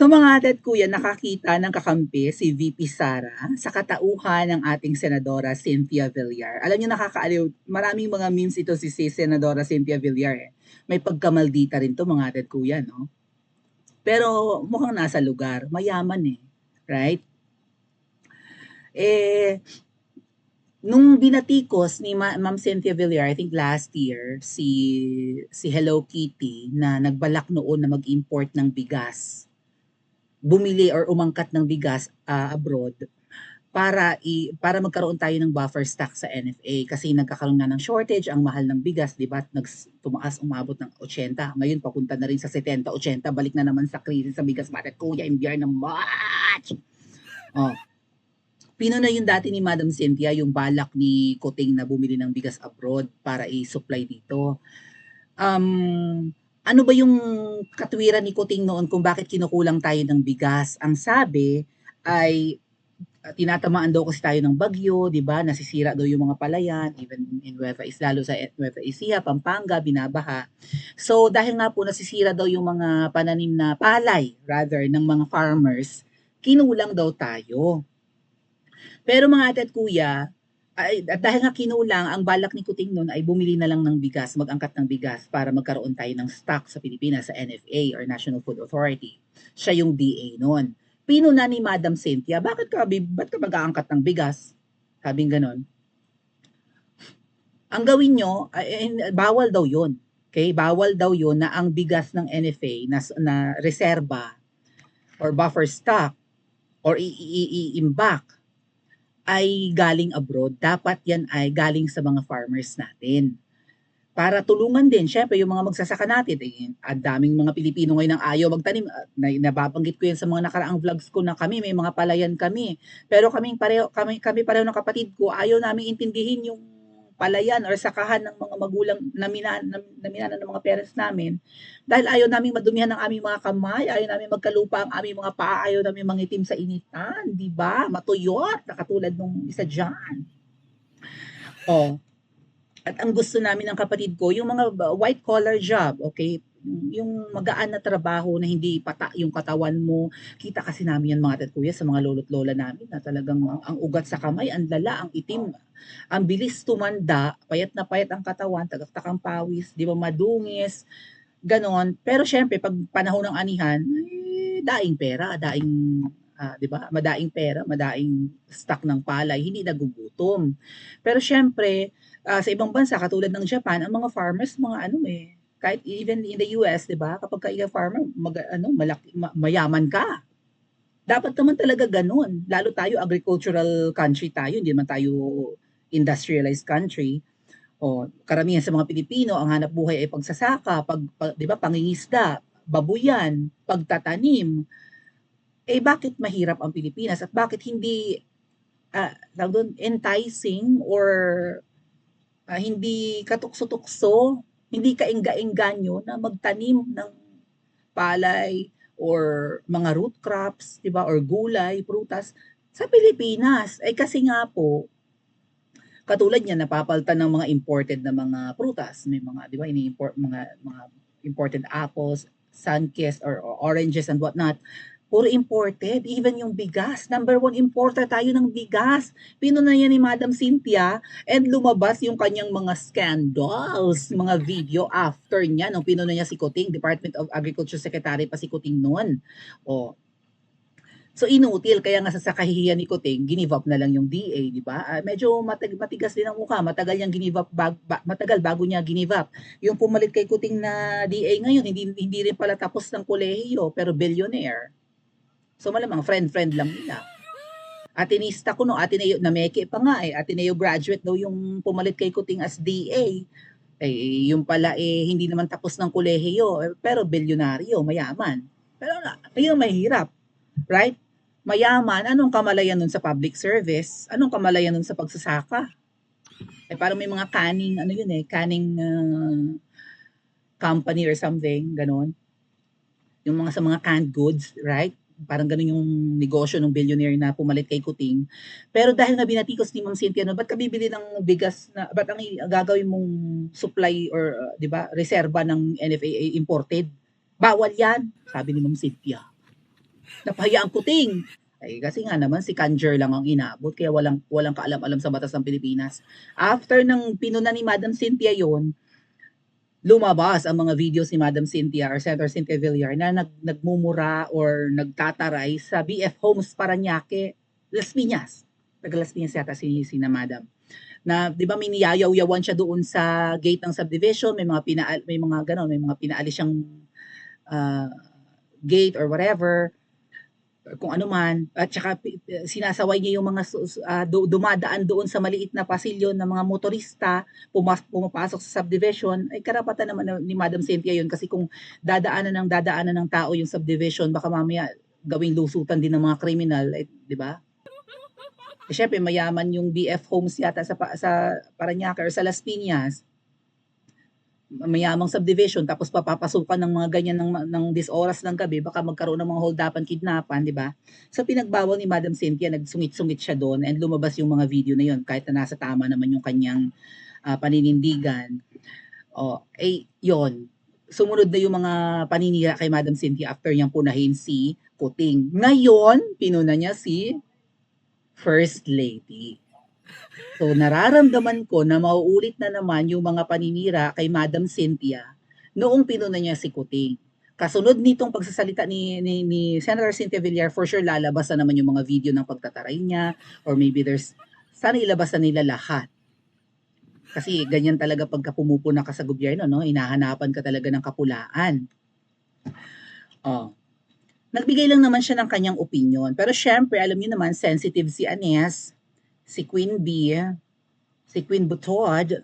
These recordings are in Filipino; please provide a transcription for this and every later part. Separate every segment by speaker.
Speaker 1: So mga ate at kuya, nakakita ng kakampi si VP Sara sa katauhan ng ating Senadora Cynthia Villar. Alam niyo nakakaaliw, maraming mga memes ito si Senadora Cynthia Villar eh. May pagkamaldita rin to mga ate at kuya, no? Pero mukhang nasa lugar, mayaman eh. Right? Eh, nung binatikos ni Ma'am Cynthia Villar, I think last year, si Hello Kitty na nagbalak noon na mag-import ng bigas, bumili or umangkat ng bigas abroad para magkaroon tayo ng buffer stock sa NFA kasi nagkakaroon na ng shortage, ang mahal ng bigas, di ba? Tumaas, umabot ng 80. Ngayon papunta na rin sa 70, 80, balik na naman sa krisis sa bigas. Bakit kuya, imbiyar ng March? Oh, pinuna yung dati ni Madam Cynthia yung balak ni Kuting na bumili ng bigas abroad para i-supply dito. Ano ba yung katwiran ni Kuting noon kung bakit kinukulang tayo ng bigas? Ang sabi ay tinatamaan daw kasi tayo ng bagyo, 'di ba? Nasisira daw yung mga palayan, even in Nueva Ecija, lalo sa Nueva Ecija, Pampanga, binabaha. So dahil nga po nasisira daw yung mga pananim na palay rather ng mga farmers, kinulang daw tayo. Pero mga ate at kuya, at dahil nga kinulang, ang balak ni Kuting nun ay bumili na lang ng bigas, mag-angkat ng bigas para magkaroon tayo ng stock sa Pilipinas, sa NFA or National Food Authority. Siya yung DA noon. Pinuna ni Madam Cynthia, ba't ka mag-aangkat ng bigas? Sabing ganon. Ang gawin nyo, bawal daw yun. Okay? Bawal daw yun na ang bigas ng NFA na reserba or buffer stock or i-imbak ay galing abroad. Dapat yan ay galing sa mga farmers natin. Para tulungan din, syempre, yung mga magsasaka natin. Ang daming mga Pilipino ngayon ang ayaw magtanim. Nababanggit ko yan sa mga nakaraang vlogs ko na kami, may mga palayan kami. Pero kami pareho ng kapatid ko, ayaw namin intindihin yung palayan or sakahan ng mga magulang na minanan ng mga parents namin dahil ayaw namin madumihan ng aming mga kamay, ayaw namin magkalupa ang aming mga paa, ayaw namin mangitim sa initan, di ba? Matuyot, na katulad nung isa dyan. Oh, at ang gusto namin ng kapatid ko, yung mga white collar job, okay? Yung magaan na trabaho na hindi pata yung katawan mo. Kita kasi namin yan mga kuya sa mga lolo't lola namin na talagang ang ugat sa kamay, ang lala, ang itim, ang bilis tumanda, payat na payat ang katawan, tagaktakang pawis, di ba madungis, ganon. Pero syempre, pag panahon ng anihan, daing pera, di ba? Madaing pera, madaing stock ng palay, hindi nagugutom. Pero syempre, sa ibang bansa katulad ng Japan, ang mga farmers mga kahit even in the US, 'di ba? Kapag ka ikaw farmer, mayaman ka. Dapat naman talaga ganun. Lalo tayo agricultural country tayo, hindi naman tayo industrialized country. O karamihan sa mga Pilipino, ang hanap buhay ay pagsasaka, 'di ba, pangingisda, babuyan, pagtatanim. Bakit mahirap ang Pilipinas at bakit hindi enticing or hindi katukso-tukso, hindi kaengga-engganyo na magtanim ng palay or mga root crops, 'di ba, or gulay, prutas sa Pilipinas. Kasi nga po, katulad niyan napapalitan ng mga imported na mga prutas, may mga 'di ba ini-import mga imported apples, sunkist or oranges and whatnot. Puro imported, even yung bigas. Number one importer tayo ng bigas. Pinuna yan ni Madam Cynthia and lumabas yung kanyang mga scandals, mga video after niya nung pinuna niya si Kuting, Department of Agriculture Secretary pa si Kuting noon. O, so inutil, kaya nga sa kahihiyan ni Kuting, ginive up na lang yung DA, di ba? Medyo matigas din ang mukha, matagal niyang ginive up, matagal bago niya ginive up. Yung pumalit kay Kuting na DA ngayon, hindi rin pala tapos ng kolehiyo, pero billionaire. So malamang friend lang nila. Atenista ko no, Ateneo, nameke pa nga Ateneo graduate daw yung pumalit kay Kuting as DA. Yung pala hindi naman tapos ng kolehiyo, pero bilyonaryo, mayaman. Pero yun mahirap, right? Mayaman, anong kamalayan nun sa public service? Anong kamalayan nun sa pagsasaka? Parang may mga canning, canning company or something, ganon. Yung mga sa mga canned goods, right? Parang ganun yung negosyo ng billionaire na pumalit kay Kuting. Pero dahil nga binatikos ni Ma'am Cynthia, ba't ka bibili ng bigas ba't ang gagawin mong supply or, di ba, reserba ng NFA imported? Bawal yan, sabi ni Ma'am Cynthia. Napahiya ang Kuting. Ay, kasi nga naman si Kanjer lang ang inabot kaya walang kaalam-alam sa batas ng Pilipinas. After ng pinuna ni Madam Cynthia yon, lumabas ang mga videos ni Madam Cynthia or Senator Cynthia Villar na nagmumura or nagtataray sa BF Homes Parañaque, Las Piñas. Taga Las Piñas yata si na Madam. Na 'di ba may niyayaw-yawan siya doon sa gate ng subdivision, may mga ganon, may mga pinaalis siyang ah, gate or whatever, kung ano man, at saka sinasaway niya yung mga dumadaan doon sa maliit na pasilyo ng mga motorista, pumapasok sa subdivision, ay karapatan naman ni Madam Cynthia yun kasi kung dadaanan ng tao yung subdivision, baka mamaya gawing lusutan din ng mga kriminal, eh, di ba? Eh, syempre, mayaman yung BF Homes yata sa Parañaque or sa Las Piñas, mayamang subdivision tapos papapasukan ng mga ganyan ng this oras ng gabi, baka magkaroon ng mga hold-upan, kidnapan, di ba? So pinagbawal ni Madam Cynthia, nagsungit-sungit siya doon and lumabas yung mga video na yun kahit na nasa tama naman yung kanyang paninindigan. Yon. Sumunod na yung mga paninira kay Madam Cynthia after niyang punahin si Kuting. Ngayon, pinuna niya si First Lady. So nararamdaman ko na mauulit na naman yung mga paninira kay Madam Cynthia noong pinuna niya si Kuting. Kasunod nitong pagsasalita ni Senator Cynthia Villar, for sure lalabas na naman yung mga video ng pagtataray niya, or maybe sana ilabas na nila lahat. Kasi ganyan talaga pagka pumupuna ka sa gobyerno, no? Hinahanapan ka talaga ng kapulaan. Nagbigay lang naman siya ng kanyang opinion. Pero syempre, alam niyo naman, sensitive si Anes, si Queen Bee, si Queen Butod.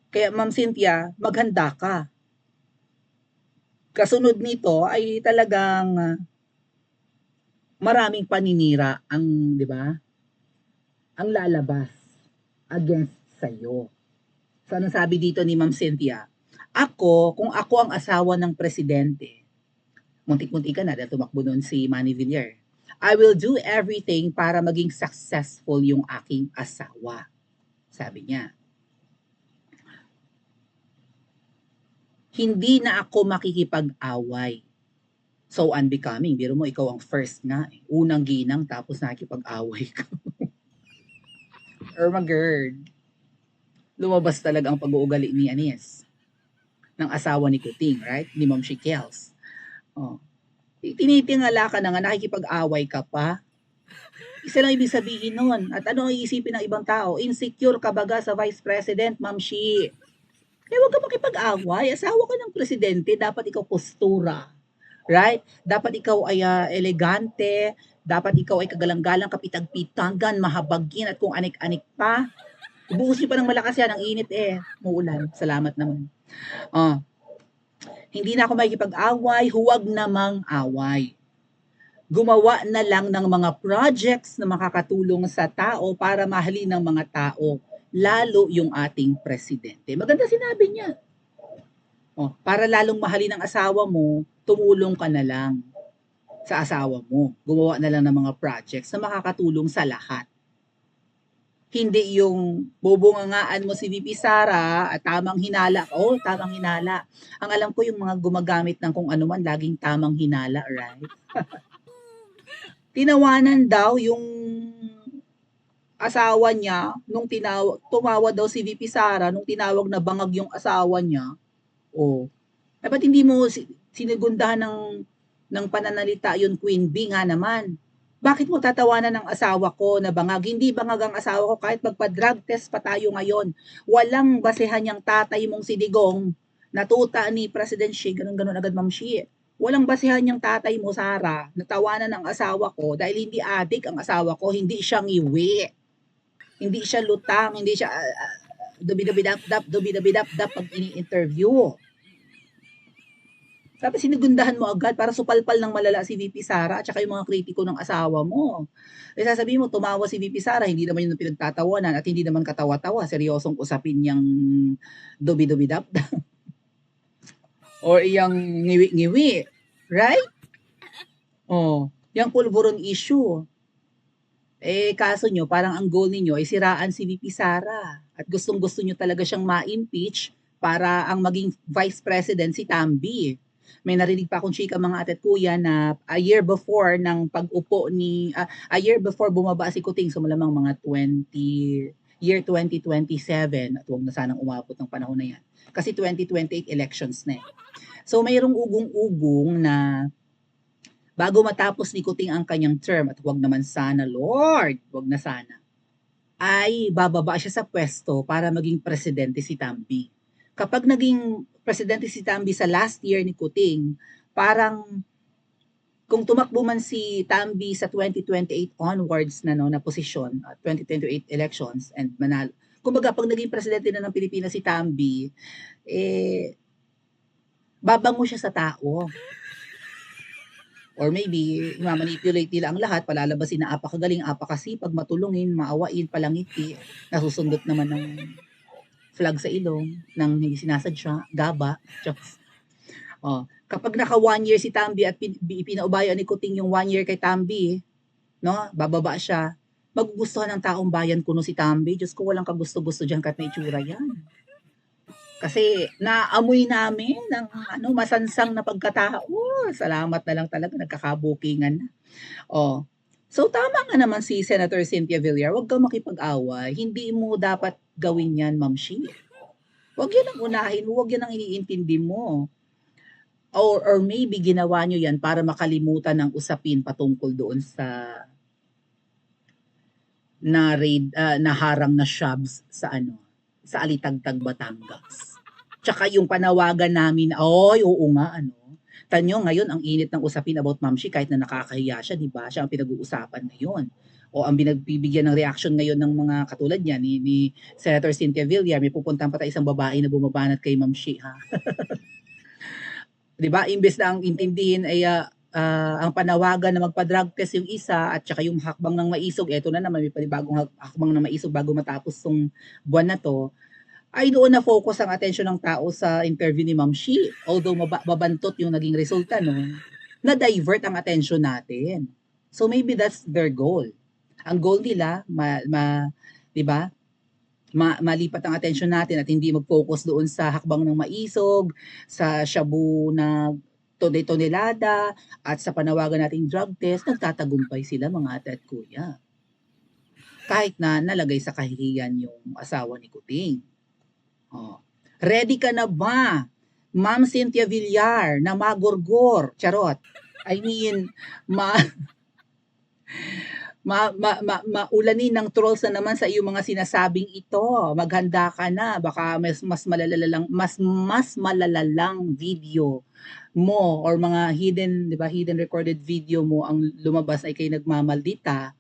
Speaker 1: Kaya Ma'am Cynthia, maghanda ka. Kasunod nito ay talagang maraming paninira ang, 'di ba? Ang lalabas against sa'yo. So anong sabi dito ni Ma'am Cynthia? Kung ako ang asawa ng presidente, muntik-muntik ka na dahil tumakbo noon si Manny Villar, I will do everything para maging successful yung aking asawa. Sabi niya. Hindi na ako makikipag-away. So unbecoming. Biro mo, ikaw ang first nga. Unang ginang, tapos nakikipag-away ka. Irma Gerd. Lumabas talaga ang pag-uugali ni Anis. Ng asawa ni Kuting, right? Ni Ma'am Shikels. Tinitingala ka na nga, nakikipag-away ka pa. Isa lang ibig sabihin nun. At ano ang iisipin ng ibang tao? Insecure ka baga sa Vice President, Ma'am Shi? Eh, huwag ka makipag-away. Asawa ka ng presidente, dapat ikaw postura. Right? Dapat ikaw ay elegante, dapat ikaw ay kagalang-galang, kapitag-pitangan, mahabagin, at kung anik-anik pa. Ibuhos niyo pa ng malakas yan, ang init muulan. Salamat naman. Hindi na ako makikipag-away, huwag namang away. Gumawa na lang ng mga projects na makakatulong sa tao para mahalin ng mga tao, lalo yung ating presidente. Maganda sinabi niya. Para lalong mahalin ang asawa mo, tumulong ka na lang sa asawa mo. Gumawa na lang ng mga projects na makakatulong sa lahat. Hindi yung bubungangaan mo si VP Sara at tamang hinala. Tamang hinala. Ang alam ko yung mga gumagamit ng kung ano man, laging tamang hinala, right? Tinawanan daw yung asawa niya nung tumawa daw si VP Sara nung tinawag na bangag yung asawa niya. Dapat hindi mo sinigundahan ng pananalita yun, Queen Bee nga naman. Bakit mo tatawanan ng asawa ko na bangag? Hindi bangag ang asawa ko kahit magpa-drug test pa tayo ngayon. Walang basehan yung tatay mong si Digong, natuta ni President Xi, ganun agad Ma'am Xi. Walang basehan yung tatay mo, Sara, natawanan ng asawa ko dahil hindi adik ang asawa ko, hindi siya ngiwi. Hindi siya lutang, hindi siya dubidabidap pag ini-interview. Tapos sinigundahan mo agad para supalpal ng malala si VP Sara at saka yung mga kritiko ng asawa mo. Eh sasabihin mo, tumawa si VP Sara, hindi naman yung pinagtatawanan at hindi naman katawa-tawa, seryosong usapin niyang dubidabidap. Or iyang ngiwi-ngiwi. Right? Yung pulburon issue. Kaso nyo, parang ang goal ninyo ay siraan si VP Sara. At gustong-gusto nyo talaga siyang ma-impeach para ang maging vice president si Tambi. May narinig pa akong chika mga ate at kuya na a year before ng pag-upo ni, a year before bumaba si Kuting, so malamang mga year 2027, at huwag na sanang umabot ng panahon na yan. Kasi 2028 elections na eh. So mayroong ugong-ugong na bago matapos ni Kuting ang kanyang term, at huwag naman sana, Lord, huwag na sana, ay bababa siya sa pwesto para maging presidente si Tambi. Kapag naging presidente si Tambi sa last year ni Kuting, parang kung tumakbo man si Tambi sa 2028 onwards na no na posisyon, 2028 elections and manalo. Kumbaga pag naging presidente na ng Pilipinas si Tambi, babango siya sa tao. Or maybe, mamanipulate nila ang lahat, palalabasin na apakagaling, apakasipag, matulungin, maawain, palangiti, nasusundot naman ng flag sa ilong, ng hindi sinasadya, gaba, just. Kapag naka 1 year si Tambi at pinaubayan ni Kuting yung 1 year kay Tambi, no, bababa siya, magugustuhan ng taong bayan kuno si Tambi. Diyos ko, walang kagusto-gusto dyan kahit may itsura yan. Kasi naamoy namin ng masansang na pagkatao. Salamat na lang talaga, nagkakabukingan na. So tama nga naman si Senator Cynthia Villar, huwag kang makipag-away. Hindi mo dapat gawin yan, Ma'am Shi. Huwag yan ang unahin, huwag yan ang iniintindi mo. Or maybe ginawa nyo yan para makalimutan ng usapin patungkol doon sa naharang na shrubs sa sa Alitagtag, Batangas. Tsaka yung panawagan namin, oo nga, Tanyo, ngayon, ang init ng usapin about Ma'am Shi, kahit na nakakahiya siya, di ba? Siya ang pinag-uusapan ngayon. O ang binagbibigyan ng reaction ngayon ng mga katulad niya, ni Senator Cynthia Villar, may pupuntahan pa tayo isang babae na bumabanat kay Ma'am Shi, ha? Di ba? Imbes na ang intindihin ay ang panawagan na magpa-drug test yung isa at saka yung hakbang ng maisog, eto na naman, may panibagong hakbang ng maisog bago matapos tong buwan na to, ay doon na focus ang atensyon ng tao sa interview ni Ma'am Shi. Although mabantot yung naging resulta nun, na-divert ang atensyon natin. So maybe that's their goal. Ang goal nila, di ba? Malipat ang atensyon natin at hindi mag-focus doon sa hakbang ng maisog, sa shabu na tonelada, at sa panawagan nating drug test, nagtatagumpay sila mga ate at kuya. Kahit na nalagay sa kahihiyan yung asawa ni Kuting. Ready ka na ba, Ma'am Cynthia Villar, na magorgor? Charot. I mean, maulanin ng trolls na naman sa iyong mga sinasabing ito. Maghanda ka na, baka mas malalalang video mo or mga hidden recorded video mo ang lumabas ay kay nagmamaldita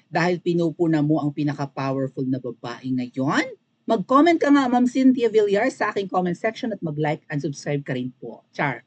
Speaker 1: dahil pinupuna mo ang pinaka-powerful na babae ngayon. Mag-comment ka nga, Ma'am Cynthia Villar, sa aking comment section at mag-like and subscribe ka rin po. Char.